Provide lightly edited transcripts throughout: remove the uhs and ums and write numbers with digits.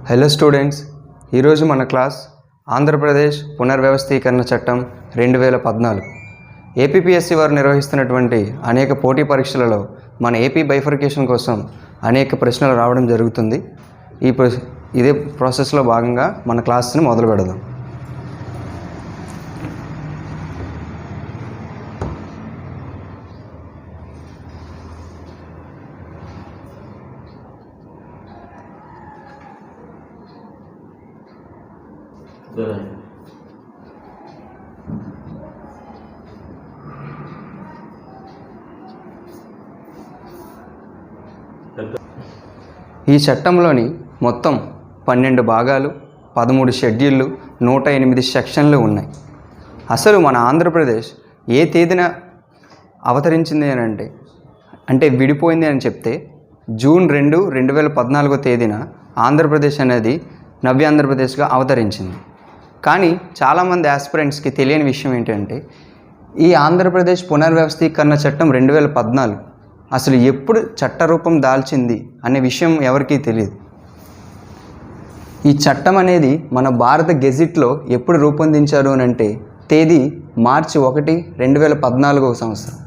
Hello students, ఈరోజు మన class Andhra Pradesh పునర్వ్యవస్థీకరణ చట్టం 2014 ఏపీపీఎస్సీ వారు నిర్వహిస్తున్నటువంటి అనేక పోటీ పరీక్షలలో మన ఏపీ బైఫర్కేషన్ కోసం అనేక ప్రశ్నలు రావడం జరుగుతుంది. ఇదే ప్రాసెస్లో భాగంగా మన క్లాస్ని మొదలు పెడదాం. ఈ చట్టంలోని మొత్తం 12 భాగాలు, 13 షెడ్యూళ్ళు, 108 సెక్షన్లు ఉన్నాయి. అసలు మన ఆంధ్రప్రదేశ్ ఏ తేదీన అవతరించింది అంటే విడిపోయింది అని చెప్తే జూన్ 2, 2014 తేదీన ఆంధ్రప్రదేశ్ అనేది నవ్య ఆంధ్రప్రదేశ్గా అవతరించింది. కానీ చాలామంది ఆస్పిరెంట్స్కి తెలియని విషయం ఏంటంటే ఈ ఆంధ్రప్రదేశ్ పునర్వ్యవస్థీకరణ చట్టం 2014 అసలు ఎప్పుడు చట్టరూపం దాల్చింది అనే విషయం ఎవరికీ తెలియదు. ఈ చట్టం అనేది మన భారత గెజిట్లో ఎప్పుడు రూపొందించారు అని అంటే తేదీ మార్చి 1, 2014 సంవత్సరం.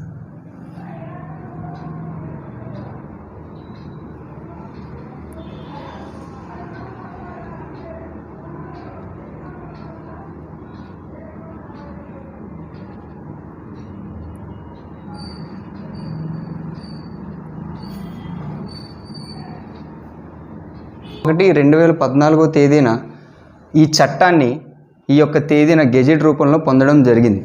ఒకటి 2014 తేదీన ఈ చట్టాన్ని ఈ యొక్క తేదీన గెజెట్ రూపంలో పొందడం జరిగింది.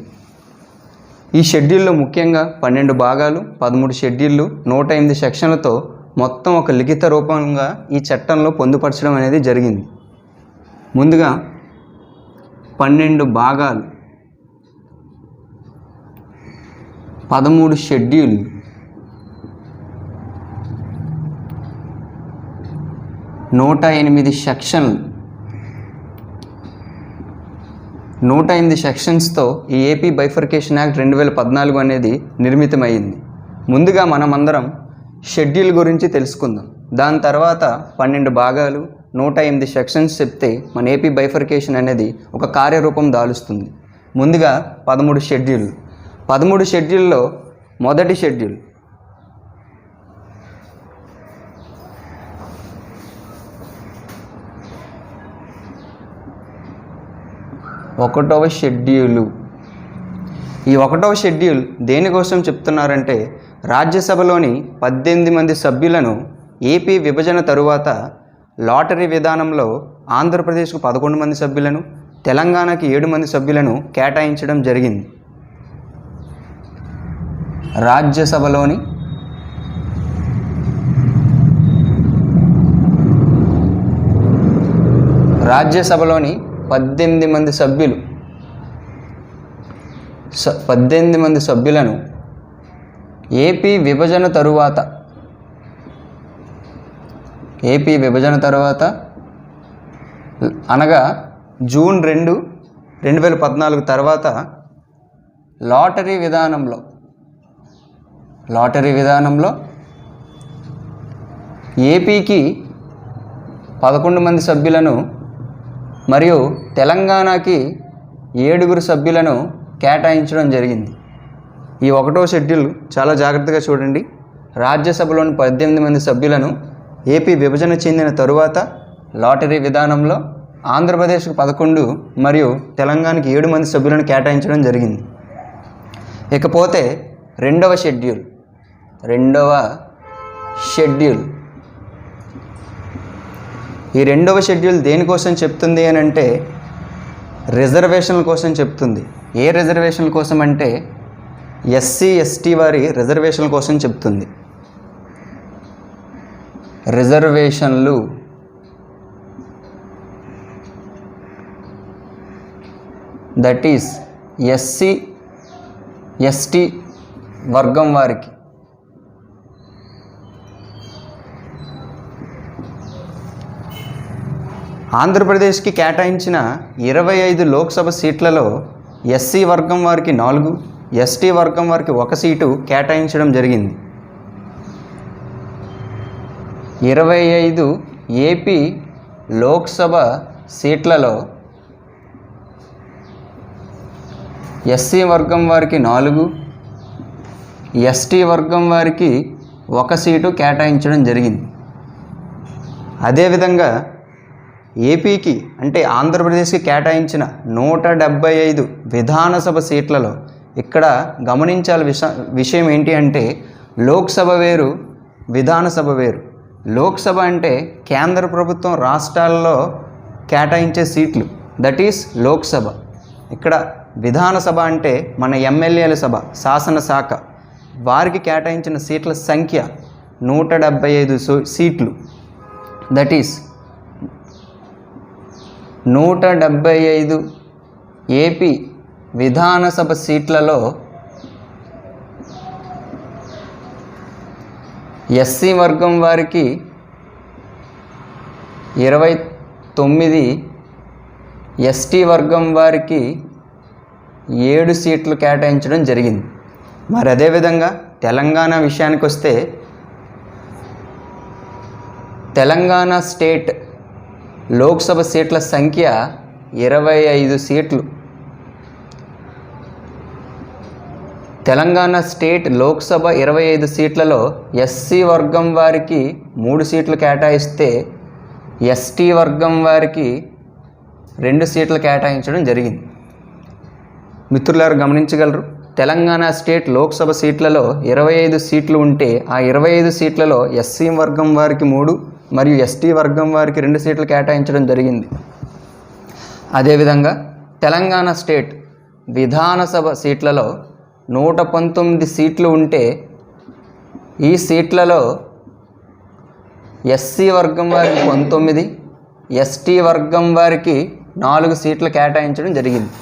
ఈ షెడ్యూల్లో ముఖ్యంగా 12 భాగాలు, 13 షెడ్యూళ్ళు, 108 సెక్షన్లతో మొత్తం ఒక లిఖిత రూపంగా ఈ చట్టంలో పొందుపరచడం అనేది జరిగింది. ముందుగా 12 భాగాలు, 13 షెడ్యూల్, 108 సెక్షన్లు, 108 సెక్షన్స్తో ఈ ఏపీ బైఫర్కేషన్ యాక్ట్ 2014 అనేది నిర్మితమైంది. ముందుగా మనమందరం షెడ్యూల్ గురించి తెలుసుకుందాం. దాని తర్వాత 12 భాగాలు, 108 సెక్షన్స్ చెప్తే మన ఏపీ బైఫర్కేషన్ అనేది ఒక కార్యరూపం దాలుస్తుంది. ముందుగా 13 షెడ్యూల్. 13 షెడ్యూల్లో మొదటి షెడ్యూల్ ఒకటవ షెడ్యూలు. ఈ 1వ షెడ్యూల్ దేనికోసం చెప్తున్నారంటే రాజ్యసభలోని 18 మంది సభ్యులను ఏపీ విభజన తరువాత లాటరీ విధానంలో ఆంధ్రప్రదేశ్కు 11 మంది సభ్యులను, తెలంగాణకి 7 మంది సభ్యులను కేటాయించడం జరిగింది. రాజ్యసభలోని 18 మంది సభ్యులు 18 మంది సభ్యులను ఏపీ విభజన తరువాత అనగా జూన్ 2, 2014 తర్వాత లాటరీ విధానంలో ఏపీకి 11 మంది సభ్యులను మరియు తెలంగాణకి 7 సభ్యులను కేటాయించడం జరిగింది. ఈ 1వ షెడ్యూల్ చాలా జాగ్రత్తగా చూడండి. రాజ్యసభలోని 18 మంది సభ్యులను ఏపీ విభజన చెందిన తరువాత లాటరీ విధానంలో ఆంధ్రప్రదేశ్కు 11 మరియు తెలంగాణకి 7 మంది సభ్యులను కేటాయించడం జరిగింది. ఇకపోతే 2వ షెడ్యూల్. ఈ 2వ షెడ్యూల్ దేనికోసం చెప్తుంది అని అంటే రిజర్వేషన్ల కోసం చెప్తుంది. ఏ రిజర్వేషన్ల కోసం అంటే ఎస్సీ ఎస్టీ వారి రిజర్వేషన్ల కోసం చెప్తుంది. రిజర్వేషన్లు దట్ ఈస్ ఎస్సీ ఎస్టీ వర్గం వారికి ఆంధ్రప్రదేశ్కి కేటాయించిన 25 లోక్సభ సీట్లలో ఎస్సీ వర్గం వారికి 4, ఎస్టీ వర్గం వారికి 1 సీటు కేటాయించడం జరిగింది. 25 ఏపీ లోక్సభ సీట్లలో ఎస్సీ వర్గం వారికి 4, ఎస్టీ వర్గం వారికి 1 సీటు కేటాయించడం జరిగింది. అదేవిధంగా ఏపీకి అంటే ఆంధ్రప్రదేశ్కి కేటాయించిన 175 విధానసభ సీట్లలో ఇక్కడ గమనించాలి విషయం ఏంటి అంటే లోక్సభ వేరు, విధానసభ వేరు. లోక్సభ అంటే కేంద్ర ప్రభుత్వం రాష్ట్రాల్లో కేటాయించే సీట్లు, దట్ ఈస్ లోక్సభ. ఇక్కడ విధానసభ అంటే మన ఎమ్మెల్యేల సభ, శాసనశాఖ, వారికి కేటాయించిన సీట్ల సంఖ్య 175 సీట్లు. దట్ ఈస్ 175 ఏపీ విధానసభ సీట్లలో ఎస్సీ వర్గం వారికి 29, ఎస్టీ వర్గం వారికి 7 సీట్లు కేటాయించడం జరిగింది. మరి అదేవిధంగా తెలంగాణ విషయానికి వస్తే తెలంగాణ స్టేట్ లోక్సభ సీట్ల సంఖ్య 25 సీట్లు. తెలంగాణ స్టేట్ లోక్సభ 25 సీట్లలో ఎస్సీ వర్గం వారికి 3 సీట్లు కేటాయిస్తే ఎస్టీ వర్గం వారికి 2 సీట్లు కేటాయించడం జరిగింది. మిత్రులారు గమనించగలరు, తెలంగాణ స్టేట్ లోక్సభ సీట్లలో 25 సీట్లు ఉంటే ఆ 25 సీట్లలో ఎస్సీ వర్గం వారికి 3 మరియు ఎస్టీ వర్గం వారికి 2 సీట్లు కేటాయించడం జరిగింది. అదేవిధంగా తెలంగాణ స్టేట్ విధానసభ సీట్లలో 119 సీట్లు ఉంటే ఈ సీట్లలో ఎస్సీ వర్గం వారికి 19, ఎస్టీ వర్గం వారికి 4 సీట్లు కేటాయించడం జరిగింది.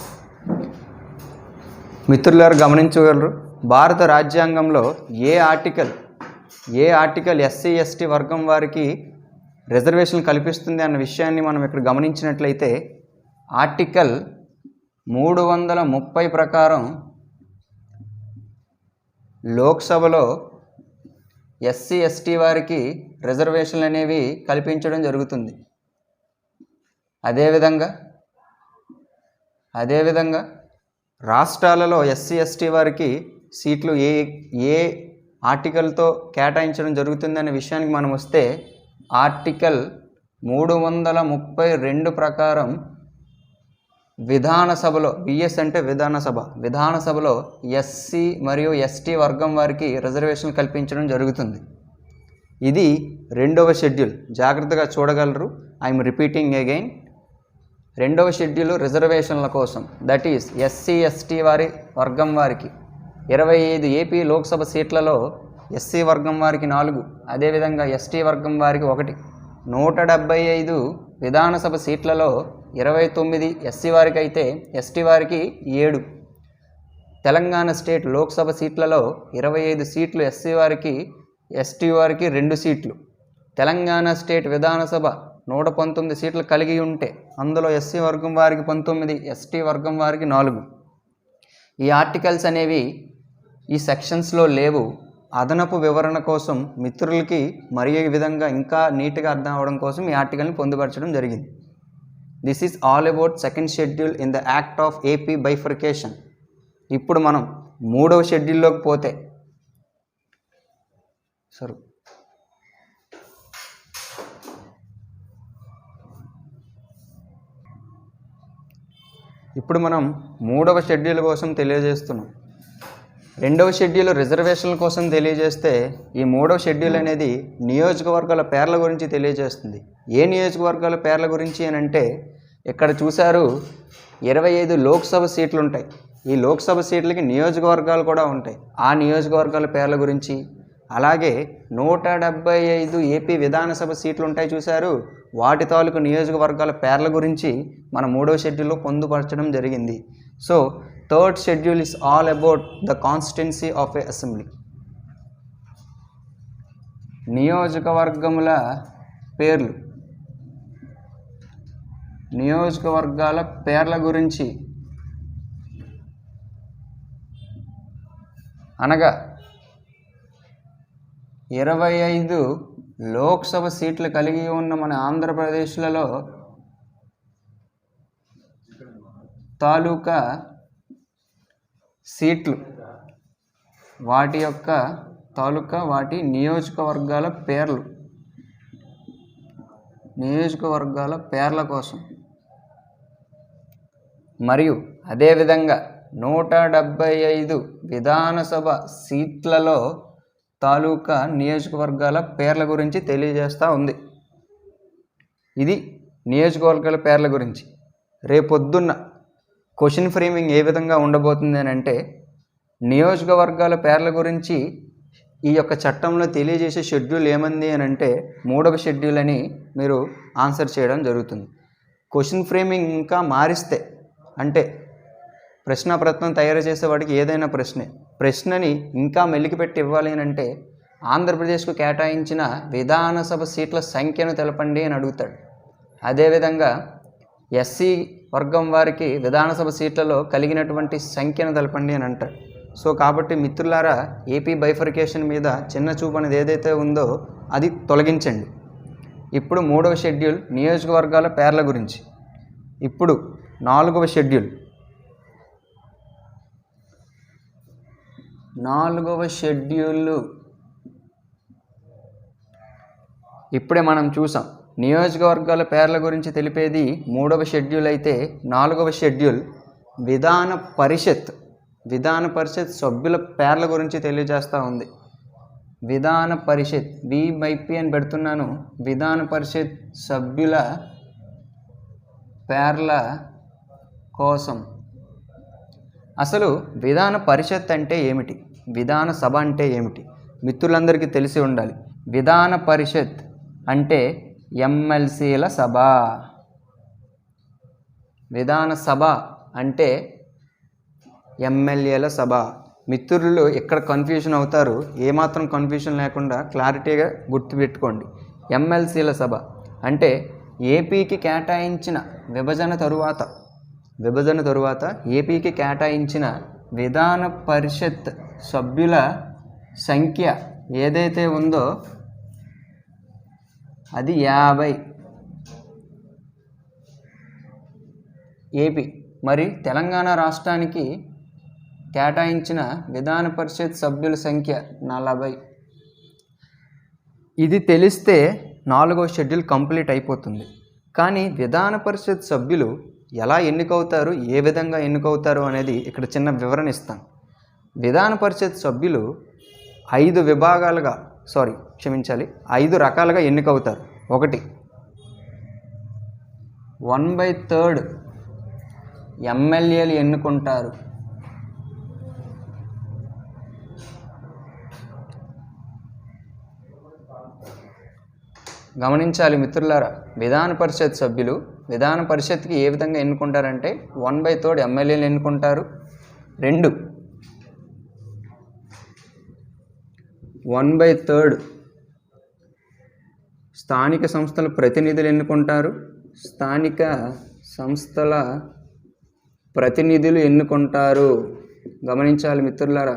మిత్రులారు గమనించగలరు, భారత రాజ్యాంగంలో ఏ ఆర్టికల్ ఎస్సీ ఎస్టీ వర్గం వారికి రిజర్వేషన్ కల్పిస్తుంది అన్న విషయాన్ని మనం ఇక్కడ గమనించినట్లయితే ఆర్టికల్ 330 ప్రకారం లోక్సభలో ఎస్సీ ఎస్టీ వారికి రిజర్వేషన్లు అనేవి కల్పించడం జరుగుతుంది. అదేవిధంగా రాష్ట్రాలలో ఎస్సీ ఎస్టీ వారికి సీట్లు ఏ ఆర్టికల్తో కేటాయించడం జరుగుతుంది అనే విషయానికి మనం వస్తే ఆర్టికల్ 332 ప్రకారం విధానసభలో, విఎస్ అంటే విధానసభలో ఎస్సీ మరియు ఎస్టీ వర్గం వారికి రిజర్వేషన్లు కల్పించడం జరుగుతుంది. ఇది 2వ షెడ్యూల్, జాగ్రత్తగా చూడగలరు. I'm repeating again. 2వ షెడ్యూల్ రిజర్వేషన్ల కోసం, దట్ ఈస్ ఎస్సీ ఎస్టీ వర్గం వారికి 25 ఏపీ లోక్సభ సీట్లలో ఎస్సీ వర్గం వారికి 4, అదేవిధంగా ఎస్టీ వర్గం వారికి 1, 175 విధానసభ సీట్లలో 29 ఎస్సీ వారికి అయితే ఎస్టీ వారికి 7. తెలంగాణ స్టేట్ లోక్సభ సీట్లలో 25 సీట్లు ఎస్సీ వారికి, ఎస్టీ వారికి 2 సీట్లు. తెలంగాణ స్టేట్ విధానసభ 119 సీట్లు కలిగి ఉంటే అందులో ఎస్సీ వర్గం వారికి 19, ఎస్టీ వర్గం వారికి 4. ఈ ఆర్టికల్స్ అనేవి ఈ సెక్షన్స్లో లేవు. అదనపు వివరణ కోసం మిత్రులకి మరి ఈ విధంగా ఇంకా నీట్గా అర్థం అవడం కోసం ఈ ఆర్టికల్ని పొందుపరచడం జరిగింది. This is all about second schedule in the act of AP bifurcation. ఇప్పుడు మనం 3వ షెడ్యూల్లోకి పోతే ఇప్పుడు మనం 3వ షెడ్యూల్ కోసం తెలియజేస్తున్నాం. 2వ షెడ్యూల్ రిజర్వేషన్ల కోసం తెలియజేస్తే ఈ 3వ షెడ్యూల్ అనేది నియోజకవర్గాల పేర్ల గురించి తెలియజేస్తుంది. ఏ నియోజకవర్గాల పేర్ల గురించి అని అంటే ఇక్కడ చూశారు 25 లోక్సభ సీట్లు ఉంటాయి. ఈ లోక్సభ సీట్లకి నియోజకవర్గాలు కూడా ఉంటాయి. ఆ నియోజకవర్గాల పేర్ల గురించి, అలాగే 175 ఏపీ విధానసభ సీట్లు ఉంటాయి చూశారు, వాటి తాలూకు నియోజకవర్గాల పేర్ల గురించి మన 3వ షెడ్యూల్లో పొందుపరచడం జరిగింది. So third schedule is all about the constituency of a assembly. నియోజకవర్గముల పేర్లు, నియోజకవర్గాల పేర్ల గురించి అనగా 25 లోక్సభ సీట్లు కలిగి ఉన్న మన ఆంధ్రప్రదేశ్లలో తాలూకా సీట్లు వాటి యొక్క తాలూకా వాటి నియోజకవర్గాల పేర్ల కోసం మరియు అదేవిధంగా 175 విధానసభ సీట్లలో తాలూకా నియోజకవర్గాల పేర్ల గురించి తెలియజేస్తూ ఉంది. ఇది నియోజకవర్గాల పేర్ల గురించి. రేపొద్దున్న క్వశ్చన్ ఫ్రేమింగ్ ఏ విధంగా ఉండబోతుంది అని అంటే, నియోజకవర్గాల పేర్ల గురించి ఈ యొక్క చట్టంలో తెలియజేసే షెడ్యూల్ ఏమంది అని అంటే 3వ షెడ్యూల్ అని మీరు ఆన్సర్ చేయడం జరుగుతుంది. క్వశ్చన్ ఫ్రేమింగ్ ఇంకా మారిస్తే అంటే ప్రశ్నాపత్రం తయారు చేసేవాడికి ఏదైనా ప్రశ్నని ఇంకా మెలికిపెట్టి ఇవ్వాలి అని అంటే ఆంధ్రప్రదేశ్కు కేటాయించిన విధానసభ సీట్ల సంఖ్యను తెలపండి అని అడుగుతాడు. అదేవిధంగా ఎస్సీ వర్గం వారికి విధానసభ సీట్లలో కలిగినటువంటి సంఖ్యను తెలపండి అని అంటాడు. సో కాబట్టి మిత్రులారా, ఏపీ బైఫర్కేషన్ మీద చిన్న చూపు అనేది ఏదైతే ఉందో అది తొలగించండి. ఇప్పుడు 3వ షెడ్యూల్ నియోజకవర్గాల పేర్ల గురించి. ఇప్పుడు 4వ షెడ్యూల్. 4వ షెడ్యూల్ ఇప్పుడే మనం చూసాం. నియోజకవర్గాల పేర్ల గురించి తెలిపేది 3వ షెడ్యూల్ అయితే 4వ షెడ్యూల్ విధాన పరిషత్ సభ్యుల పేర్ల గురించి తెలియజేస్తూ ఉంది. విధాన పరిషత్ విబైపి అని పెడుతున్నాను. విధాన పరిషత్ సభ్యుల పేర్ల కోసం. అసలు విధాన పరిషత్ అంటే ఏమిటి, విధాన సభ అంటే ఏమిటి మిత్రులందరికీ తెలిసి ఉండాలి. విధాన పరిషత్ అంటే ఎమ్మెల్సీల సభ, విధాన సభ అంటే ఎమ్మెల్యేల సభ. మిత్రులు ఎక్కడ కన్ఫ్యూజన్ అవుతారు, ఏమాత్రం కన్ఫ్యూజన్ లేకుండా క్లారిటీగా గుర్తుపెట్టుకోండి. ఎమ్మెల్సీల సభ అంటే ఏపీకి కేటాయించిన విభజన తరువాత ఏపీకి కేటాయించిన విధాన పరిషత్ సభ్యుల సంఖ్య ఏదైతే ఉందో అది 50. ఏపీ మరి తెలంగాణ రాష్ట్రానికి కేటాయించిన విధాన పరిషత్ సభ్యుల సంఖ్య 40. ఇది తెలిస్తే 4వ షెడ్యూల్ కంప్లీట్ అయిపోతుంది. కానీ విధాన పరిషత్ సభ్యులు ఎలా ఎన్నికవుతారు, ఏ విధంగా ఎన్నికవుతారు అనేది ఇక్కడ చిన్న వివరణ ఇస్తాను. విధాన పరిషత్ సభ్యులు 5 రకాలుగా ఎన్నికవుతారు. 1 1/3 ఎమ్మెల్యేలు ఎన్నుకుంటారు. గమనించాలి మిత్రులారా, విధాన పరిషత్ సభ్యులు విధాన పరిషత్కి ఏ విధంగా ఎన్నుకుంటారంటే 1/3 ఎమ్మెల్యేలు ఎన్నుకుంటారు. 2 1/3 స్థానిక సంస్థల ప్రతినిధులు ఎన్నుకుంటారు. స్థానిక సంస్థల ప్రతినిధులు ఎన్నుకుంటారు. గమనించాలి మిత్రులారా.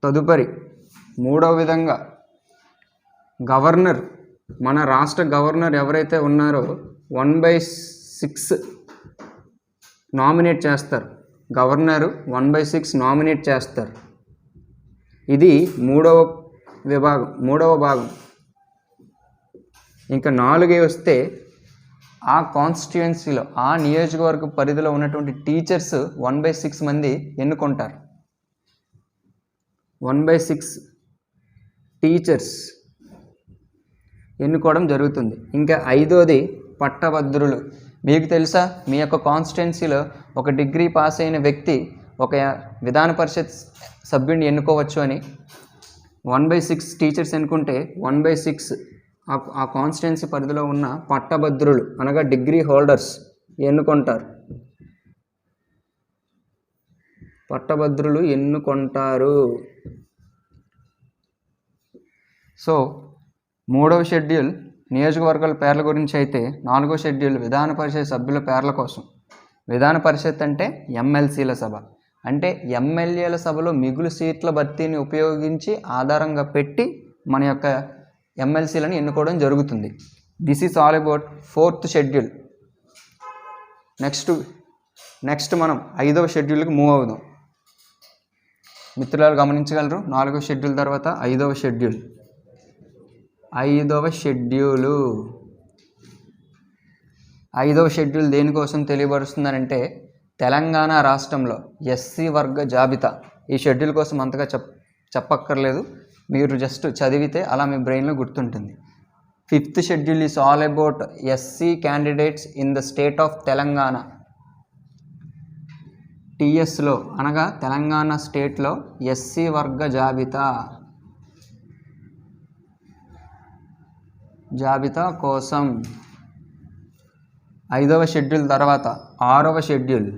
తదుపరి 3వ విధంగా గవర్నర్, మన రాష్ట్ర గవర్నర్ ఎవరైతే ఉన్నారో 1/6 నామినేట్ చేస్తారు. గవర్నరు 1/6 నామినేట్ చేస్తారు. ఇది 3వ భాగం. ఇంకా 4 వస్తే ఆ కాన్స్టిట్యుయెన్సీలో ఆ నియోజకవర్గ పరిధిలో ఉన్నటువంటి టీచర్స్ 1/6 మంది ఎన్నుకుంటారు. 1/6 టీచర్స్ ఎన్నుకోవడం జరుగుతుంది. ఇంకా 5వది పట్టభద్రులు. మీకు తెలుసా, మీ యొక్క కాన్స్టిట్యుయెన్సీలో ఒక డిగ్రీ పాస్ అయిన వ్యక్తి ఒక విధాన పరిషత్ సభ్యుడిని ఎన్నుకోవచ్చు అని. 1/6 టీచర్స్ ఎన్నుకుంటే 1/6 ఆ కాన్స్టిట్యుయెన్సీ పరిధిలో ఉన్న పట్టభద్రులు అనగా డిగ్రీ హోల్డర్స్ ఎన్నుకుంటారు. పట్టభద్రులు ఎన్నుకుంటారు. సో 3వ షెడ్యూల్ నియోజకవర్గాల పేర్ల గురించి అయితే 4వ షెడ్యూల్ విధాన పరిషత్ సభ్యుల పేర్ల కోసం. విధాన పరిషత్ అంటే ఎమ్మెల్సీల సభ. అంటే ఎమ్మెల్యేల సభలో మిగులు సీట్ల భర్తీని ఉపయోగించి ఆధారంగా పెట్టి మన యొక్క ఎమ్మెల్సీలను ఎన్నుకోవడం జరుగుతుంది. This is all about 4th schedule. Next మనం 5వ షెడ్యూల్కి మూవ్ అవుదాం. మిత్రులు గమనించగలరు, 4వ షెడ్యూల్ తర్వాత 5వ షెడ్యూల్. 5వ షెడ్యూల్ దేనికోసం తెలియబరుస్తుందనంటే తెలంగాణ రాష్ట్రంలో ఎస్సీ వర్గ జాబితా. ఈ షెడ్యూల్ కోసం అంతగా చెప్పక్కర్లేదు, మీరు జస్ట్ చదివితే అలా మీ బ్రెయిన్లో గుర్తుంటుంది. 5th schedule is all about SC candidates in the state of Telangana. టీఎస్లో అనగా తెలంగాణ స్టేట్లో ఎస్సీ వర్గ జాబితా కోసం. 5వ షెడ్యూల్ తర్వాత 6వ షెడ్యూల్.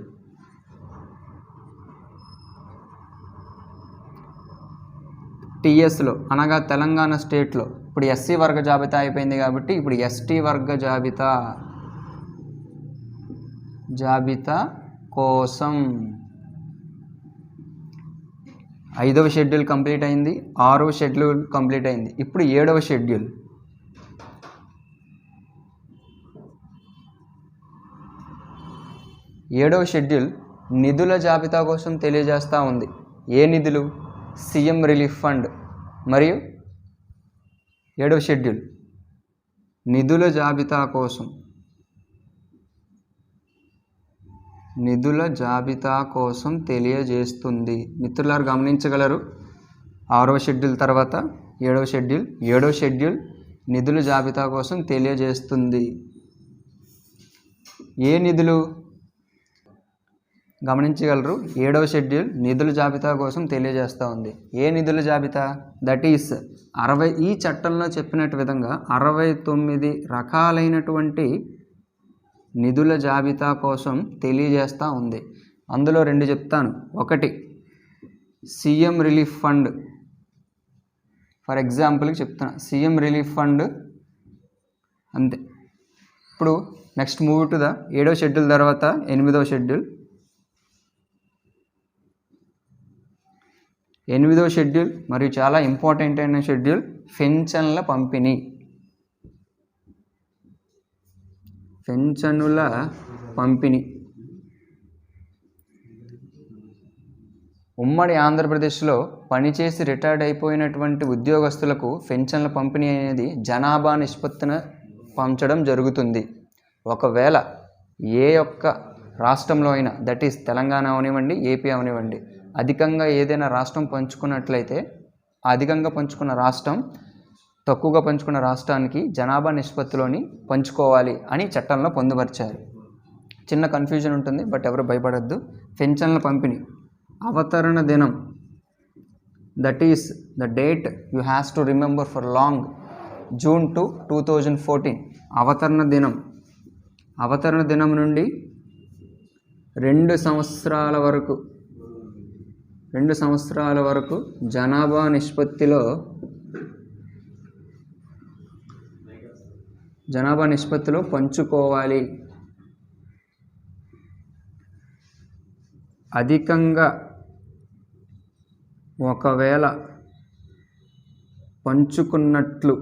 టీఎస్లో అనగా తెలంగాణ స్టేట్లో ఇప్పుడు ఎస్సీ వర్గ జాబితా అయిపోయింది కాబట్టి ఇప్పుడు ఎస్టీ వర్గ జాబితా కోసం. 5వ షెడ్యూల్ కంప్లీట్ అయింది, 6వ షెడ్యూల్ కంప్లీట్ అయింది. ఇప్పుడు 7వ షెడ్యూల్. 7వ షెడ్యూల్ నిధుల జాబితా కోసం తెలియజేస్తూ ఉంది. ఏ నిధులు? CM relief fund. మరియు 7వ షెడ్యూల్ నిధుల జాబితా కోసం తెలియజేస్తుంది. మిత్రులారు గమనించగలరు, 6వ షెడ్యూల్ తర్వాత 7వ షెడ్యూల్. 7వ షెడ్యూల్ నిధుల జాబితా కోసం తెలియజేస్తుంది. ఏ నిధులు? గమనించగలరు, 7వ షెడ్యూల్ నిధుల జాబితా కోసం తెలియజేస్తూ ఉంది. ఏ నిధుల జాబితా? దట్ ఈస్ 60 ఈ చట్టంలో చెప్పినట్టు విధంగా 69 రకాలైనటువంటి నిధుల జాబితా కోసం తెలియజేస్తూ ఉంది. అందులో 2 చెప్తాను. ఒకటి సీఎం రిలీఫ్ ఫండ్. ఫర్ ఎగ్జాంపుల్కి చెప్తాను, సీఎం రిలీఫ్ ఫండ్ అంతే. ఇప్పుడు నెక్స్ట్ మూవ్ టు ద 7వ షెడ్యూల్ తర్వాత 8వ షెడ్యూల్. 8వ షెడ్యూల్ మరియు చాలా ఇంపార్టెంట్ అయిన షెడ్యూల్ పెన్షన్ల పంపిణీ. ఉమ్మడి ఆంధ్రప్రదేశ్లో పనిచేసి రిటైర్డ్ అయిపోయినటువంటి ఉద్యోగస్తులకు పెన్షన్ల పంపిణీ అనేది జనాభా నిష్పత్తిన పంచడం జరుగుతుంది. ఒకవేళ ఏ ఒక్క రాష్ట్రంలో అయినా, దట్ ఈస్ తెలంగాణ అవనివ్వండి, ఏపీ అవనివ్వండి, అధికంగా ఏదైనా రాష్ట్రం పంచుకున్నట్లయితే అధికంగా పంచుకున్న రాష్ట్రం తక్కువగా పంచుకున్న రాష్ట్రానికి జనాభా నిష్పత్తిలోని పంచుకోవాలి అని చట్టంలో పొందుపరిచారు. చిన్న కన్ఫ్యూజన్ ఉంటుంది, బట్ ఎవరు భయపడద్దు. పెన్షన్ల పంపిణీ అవతరణ దినం, that is the date you has to remember for long, June 2, 2014. అవతరణ దినం నుండి 2 సంవత్సరాల వరకు జనాభా నిష్పత్తిలో పంచుకోవాలి. అధికంగా ఒకవేళ పంచుకున్నట్లు,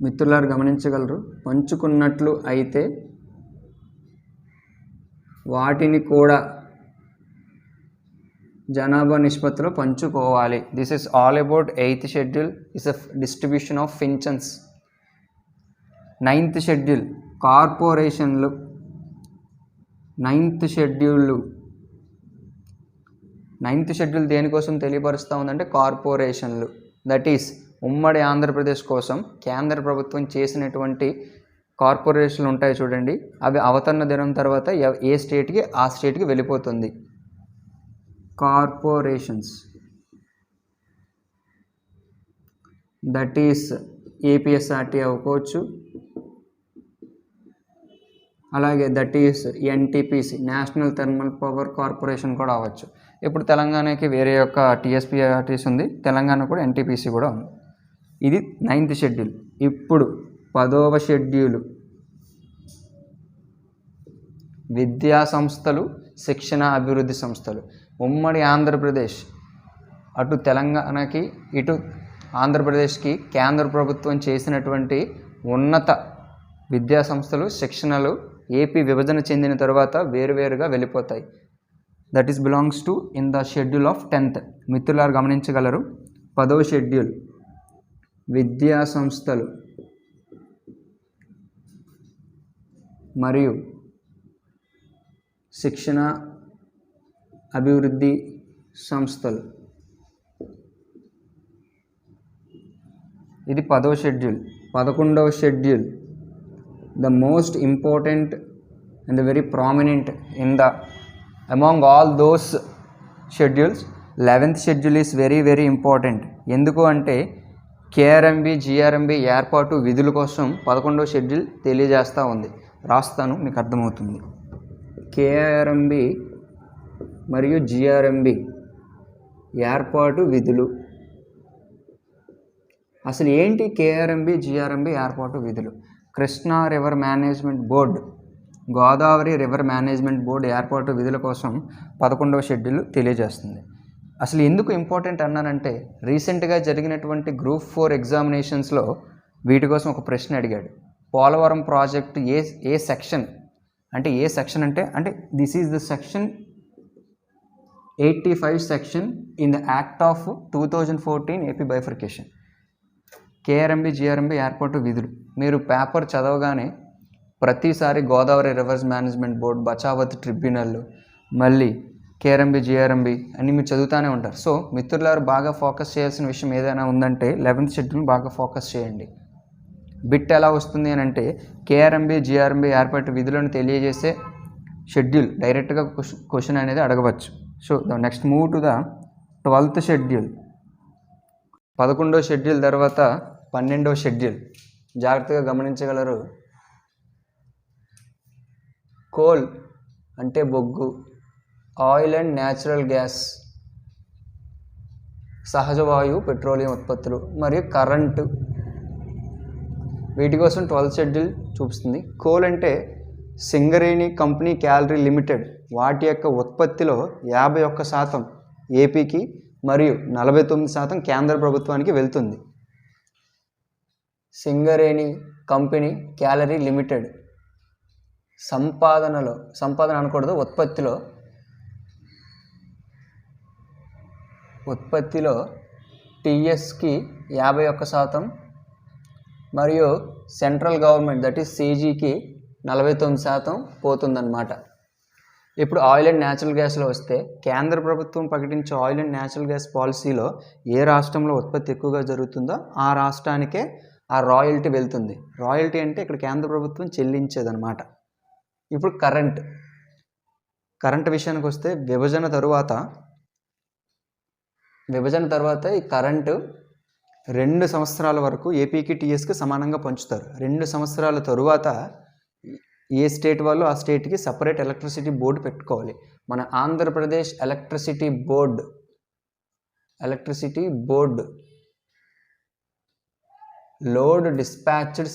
మిత్రులారు గమనించగలరు, పంచుకున్నట్లు అయితే వాటిని కూడా జనాభా నిష్పత్తిలో పంచుకోవాలి. This is all about 8th schedule is a distribution of pensions. 9th schedule కార్పొరేషన్లు. 9th షెడ్యూల్ దేనికోసం తెలియపరుస్తూ ఉందంటే కార్పొరేషన్లు. దట్ ఈస్ ఉమ్మడి ఆంధ్రప్రదేశ్ కోసం కేంద్ర ప్రభుత్వం చేసినటువంటి కార్పొరేషన్లు ఉంటాయి చూడండి, అవి అవతరణ దినం తర్వాత ఏ స్టేట్కి ఆ స్టేట్కి వెళ్ళిపోతుంది. కార్పొరేషన్స్, దట్ ఈస్ ఏపీఎస్ఆర్టీ అవ్వచ్చు, అలాగే that is NTPC, national thermal power corporation కూడా అవ్వచ్చు. ఇప్పుడు తెలంగాణకి వేరే యొక్క టీఎస్పీఆర్టీసీ ఉంది, తెలంగాణ కూడా ఎన్టీపీసీ కూడా ఉంది. ఇది 9th షెడ్యూల్. ఇప్పుడు 10వ షెడ్యూలు విద్యా సంస్థలు, శిక్షణ అభివృద్ధి సంస్థలు. ఉమ్మడి ఆంధ్రప్రదేశ్, అటు తెలంగాణకి ఇటు ఆంధ్రప్రదేశ్కి కేంద్ర ప్రభుత్వం చేసినటువంటి ఉన్నత విద్యా సంస్థలు శిక్షణలు ఏపీ విభజన చెందిన తర్వాత వేరువేరుగా వెళ్ళిపోతాయి. That is belongs to in the schedule of 10th. మిత్రులారు గమనించగలరు. 10వ షెడ్యూల్ విద్యా సంస్థలు మరియు శిక్షణ అభివృద్ధి సంస్థలు. ఇది 10వ షెడ్యూల్. 11వ schedule the most important and the very prominent in the among all those schedules. 11th schedule is very very important. ఎందుకు అంటే కేఆర్ఎంబి జిఆర్ఎంబి ఏర్పాటు విధుల కోసం 11వ షెడ్యూల్ తెలియజేస్తూ ఉంది. రాస్తాను, మీకు అర్థమవుతుంది. కేఆర్ఎంబి మరియు జిఆర్ఎంబి ఏర్పాటు విధులు. అసలు ఏంటి కేఆర్ఎంబి జిఆర్ఎంబి ఏర్పాటు విధులు? Krishna river management board, Godavari river management board ఏర్పాటు విధుల కోసం 11వ షెడ్యూల్ తెలియజేస్తుంది. అసలు ఎందుకు ఇంపార్టెంట్ అన్నానంటే రీసెంట్గా జరిగినటువంటి గ్రూప్ 4 ఎగ్జామినేషన్స్లో వీటి కోసం ఒక ప్రశ్న అడిగాడు. పోలవరం ప్రాజెక్టు ఏ సెక్షన్ అంటే అంటే this is the section 85 section in the act of 2014 AP bifurcation. KRMB GRMB ఏర్పాటు విధులు మీరు పేపర్ చదవగానే ప్రతిసారి Godavari reverse management board, Bachawat tribunal, మళ్ళీ కేఆర్ఎంబి జిఆర్ఎంబి అన్నీ మీరు చదువుతూనే ఉంటారు. సో మిత్రులారు బాగా ఫోకస్ చేయాల్సిన విషయం ఏదైనా ఉందంటే 11th షెడ్యూల్ బాగా ఫోకస్ చేయండి. బిట్ ఎలా వస్తుంది అని అంటే కేఆర్ఎంబి జిఆర్ఎంబి ఏర్పాటు విధులను తెలియజేసే షెడ్యూల్ డైరెక్ట్గా క్వశ్చన్ అనేది అడగవచ్చు. So next move to the 12th schedule. 11వ షెడ్యూల్ తర్వాత 12వ షెడ్యూల్ జాగ్రత్తగా గమనించగలరు. కోల్ అంటే బొగ్గు, ఆయిల్ అండ్ న్యాచురల్ గ్యాస్, సహజ వాయువు, పెట్రోలియం ఉత్పత్తులు మరియు కరెంటు, వీటి కోసం 12th షెడ్యూల్ చూపిస్తుంది. కోల్ అంటే సింగరేణి కంపెనీ క్యాలరీ లిమిటెడ్, వాటి యొక్క ఉత్పత్తిలో 51% ఏపీకి మరియు 49% కేంద్ర ప్రభుత్వానికి వెళ్తుంది. సింగరేణి కంపెనీ క్యాలరీ లిమిటెడ్ సంపాదన అనకూడదు, ఉత్పత్తిలో టీఎస్కి 51% మరియు సెంట్రల్ గవర్నమెంట్ దట్ ఈస్ సీజీకి 49% పోతుందన్నమాట. ఇప్పుడు ఆయిల్ అండ్ న్యాచురల్ గ్యాస్లో వస్తే కేంద్ర ప్రభుత్వం ప్రకటించే ఆయిల్ అండ్ న్యాచురల్ గ్యాస్ పాలసీలో ఏ రాష్ట్రంలో ఉత్పత్తి ఎక్కువగా జరుగుతుందో ఆ రాష్ట్రానికే ఆ రాయల్టీ వెళ్తుంది. రాయల్టీ అంటే ఇక్కడ కేంద్ర ప్రభుత్వం చెల్లించేదన్నమాట. ఇప్పుడు కరెంట్ విషయానికి వస్తే విభజన తర్వాత ఈ కరెంటు 2 సంవత్సరాల వరకు ఏపీకి టీఎస్కి సమానంగా పంచుతారు. 2 సంవత్సరాల తరువాత ఏ స్టేట్ వాళ్ళు ఆ స్టేట్కి సపరేట్ ఎలక్ట్రిసిటీ బోర్డు పెట్టుకోవాలి. మన Andhra Pradesh electricity board load dispatched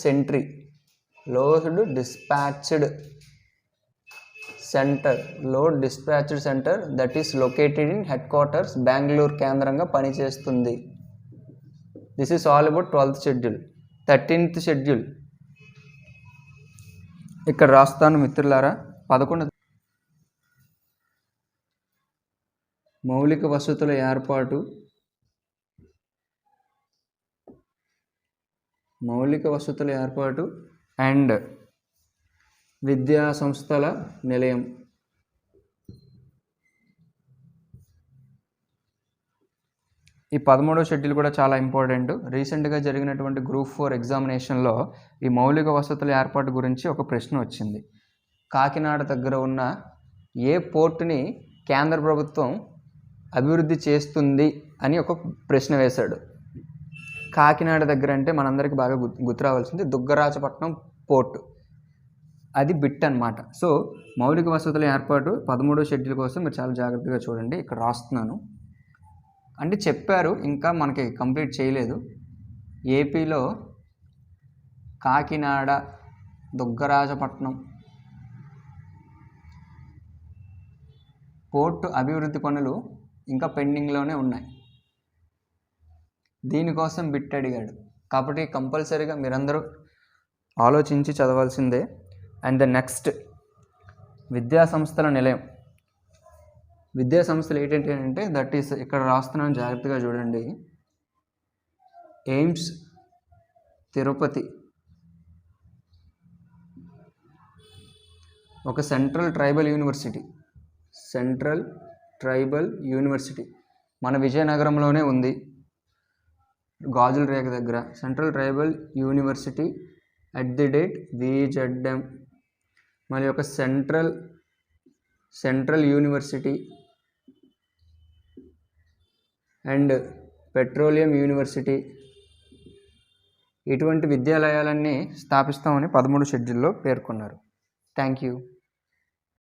centre that is located in head quarters Bengaluru కేంద్రంగా పనిచేస్తుంది. This is all about 12th schedule. 13th schedule ఇక్కడ రాస్తాను మిత్రులారా. 11 మౌలిక వసతుల ఏర్పాటు అండ్ విద్యా సంస్థల నిలయం. ఈ 13వ షెడ్యూల్ కూడా చాలా ఇంపార్టెంట్. రీసెంట్గా జరిగినటువంటి గ్రూప్ 4 ఎగ్జామినేషన్లో ఈ మౌలిక వసతుల ఏర్పాటు గురించి ఒక ప్రశ్న వచ్చింది. కాకినాడ దగ్గర ఉన్న ఏ పోర్టుని కేంద్ర ప్రభుత్వం అభివృద్ధి చేస్తుంది అని ఒక ప్రశ్న వేశాడు. కాకినాడ దగ్గర అంటే మనందరికీ బాగా గుర్తు రావాల్సింది దుగ్గరాజపట్నం పోర్టు, అది బిట్ అన్నమాట. సో మౌలిక వసతుల ఏర్పాటు 13వ షెడ్యూల్ కోసం మీరు చాలా జాగ్రత్తగా చూడండి. ఇక్కడ రాస్తున్నాను. అంటే చెప్పారు, ఇంకా మనకి కంప్లీట్ చేయలేదు. ఏపీలో కాకినాడ, దుగ్గరాజపట్నం పోర్టు అభివృద్ధి పనులు ఇంకా పెండింగ్లోనే ఉన్నాయి. దీనికోసం బిట్ అడిగాడు కాబట్టి కంపల్సరీగా మీరందరూ ఆలోచించి చదవాల్సిందే. అండ్ ద నెక్స్ట్ విద్యాసంస్థల నిలయం. విద్యాసంస్థలు ఏంటంటే అంటే దట్ ఈస్ ఇక్కడ రాస్తున్నాను, జాగ్రత్తగా చూడండి. ఎయిమ్స్ తిరుపతి ఒక సెంట్రల్ ట్రైబల్ యూనివర్సిటీ మన విజయనగరంలోనే ఉంది, గాజుల రేఖ దగ్గర. Central tribal university at the date VZM. మరి ఒక central university and petroleum university, ఇటువంటి విద్యాలయాలన్నీ స్థాపిస్తామని 13 షెడ్యూల్లో పేర్కొన్నారు. Thank you.